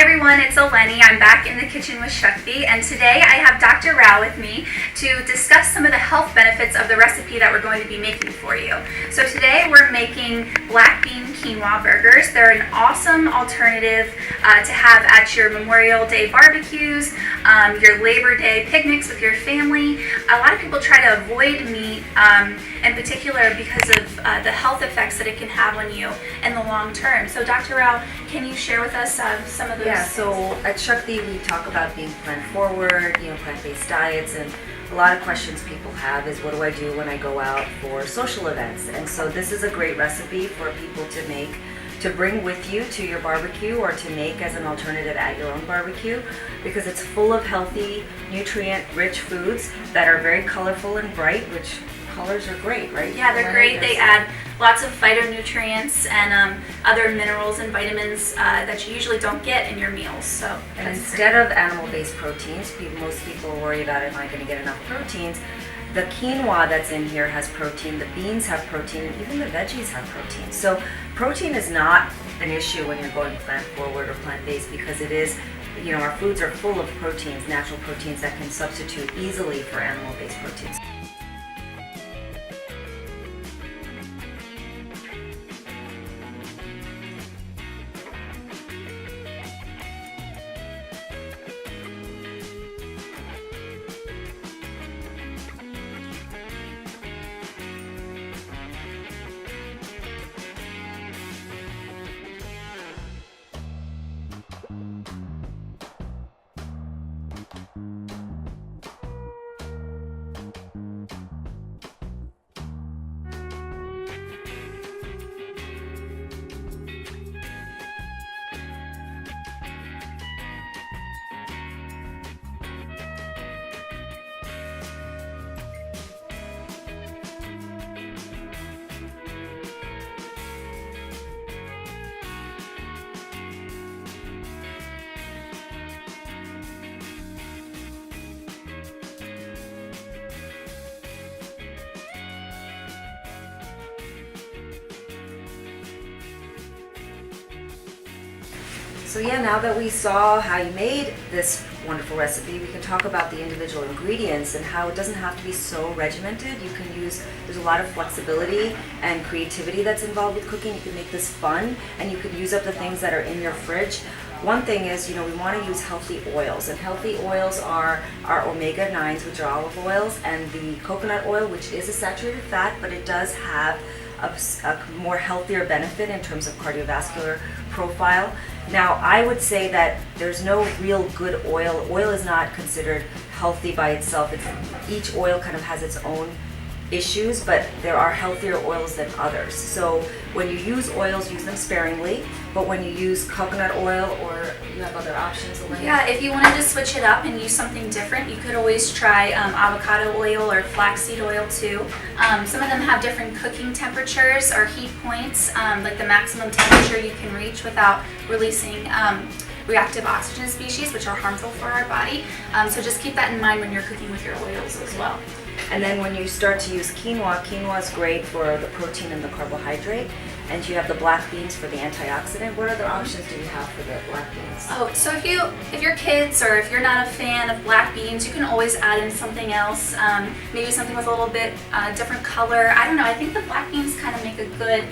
Hi everyone, it's Eleni. I'm back in the kitchen with Shakti, and today I have Dr. Rao with me to discuss some of the health benefits of the recipe that we're going to be making for you. So today we're making black bean quinoa burgers. They're an awesome alternative to have at your Memorial Day barbecues, your Labor Day picnics with your family. A lot of people try to avoid meat in particular because of the health effects that it can have on you in the long term. So Dr. Rao, can you share with us some of those? Yeah, so at Shakti we talk about being plant forward, plant-based diets, and a lot of questions people have is what do I do when I go out for social events? And so this is a great recipe for people to make, to bring with you to your barbecue or to make as an alternative at your own barbecue, because it's full of healthy, nutrient-rich foods that are very colorful and bright, which colors are great, right? Yeah, they're great. They add lots of phytonutrients and other minerals and vitamins that you usually don't get in your meals. So, and instead of animal-based proteins, most people worry about, am I going to get enough proteins? The quinoa that's in here has protein, the beans have protein, and even the veggies have protein. So protein is not an issue when you're going plant-forward or plant-based, because it is, our foods are full of proteins, natural proteins that can substitute easily for animal-based proteins. So yeah, now that we saw how you made this wonderful recipe, we can talk about the individual ingredients and how it doesn't have to be so regimented. You can use, there's a lot of flexibility and creativity that's involved with cooking. You can make this fun, and you could use up the things that are in your fridge. One thing is, we want to use healthy oils, and healthy oils are our omega-9s, which are olive oils, and the coconut oil, which is a saturated fat, but it does have a more healthier benefit in terms of cardiovascular profile. Now, I would say that there's no real good oil. Oil is not considered healthy by itself. Each oil kind of has its own issues, but there are healthier oils than others. So when you use oils, use them sparingly, but when you use coconut oil, or you have other options, Elena? Yeah, if you wanted to switch it up and use something different, you could always try avocado oil or flaxseed oil too. Some of them have different cooking temperatures or heat points, like the maximum temperature you can reach without releasing reactive oxygen species, which are harmful for our body. So just keep that in mind when you're cooking with your oils as well. And then when you start to use quinoa, quinoa is great for the protein and the carbohydrate. And you have the black beans for the antioxidant. What other options do you have for the black beans? Oh, so if your kids, or if you're not a fan of black beans, you can always add in something else. Maybe something with a little bit different color. I don't know. I think the black beans kind of make a good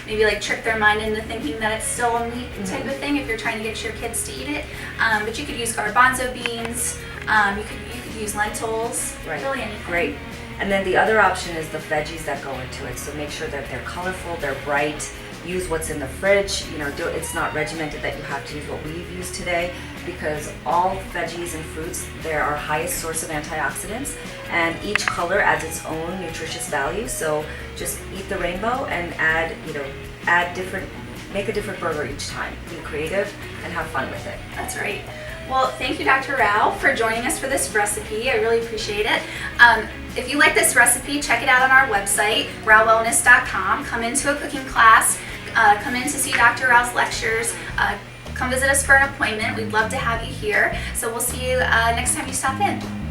maybe like trick their mind into thinking that it's still a meat type of thing if you're trying to get your kids to eat it. But you could use garbanzo beans. You could use lentils. Right. Really anything. Great. And then the other option is the veggies that go into it. So make sure that they're colorful, they're bright. Use what's in the fridge. It's not regimented that you have to use what we've used today, because all veggies and fruits, they're our highest source of antioxidants, and each color adds its own nutritious value. So just eat the rainbow and make a different burger each time. Be creative and have fun with it. That's right. Well, thank you, Dr. Rao, for joining us for this recipe. I really appreciate it. If you like this recipe, check it out on our website, rawellness.com. Come into a cooking class, come in to see Dr. Rao's lectures, come visit us for an appointment. We'd love to have you here. So we'll see you next time you stop in.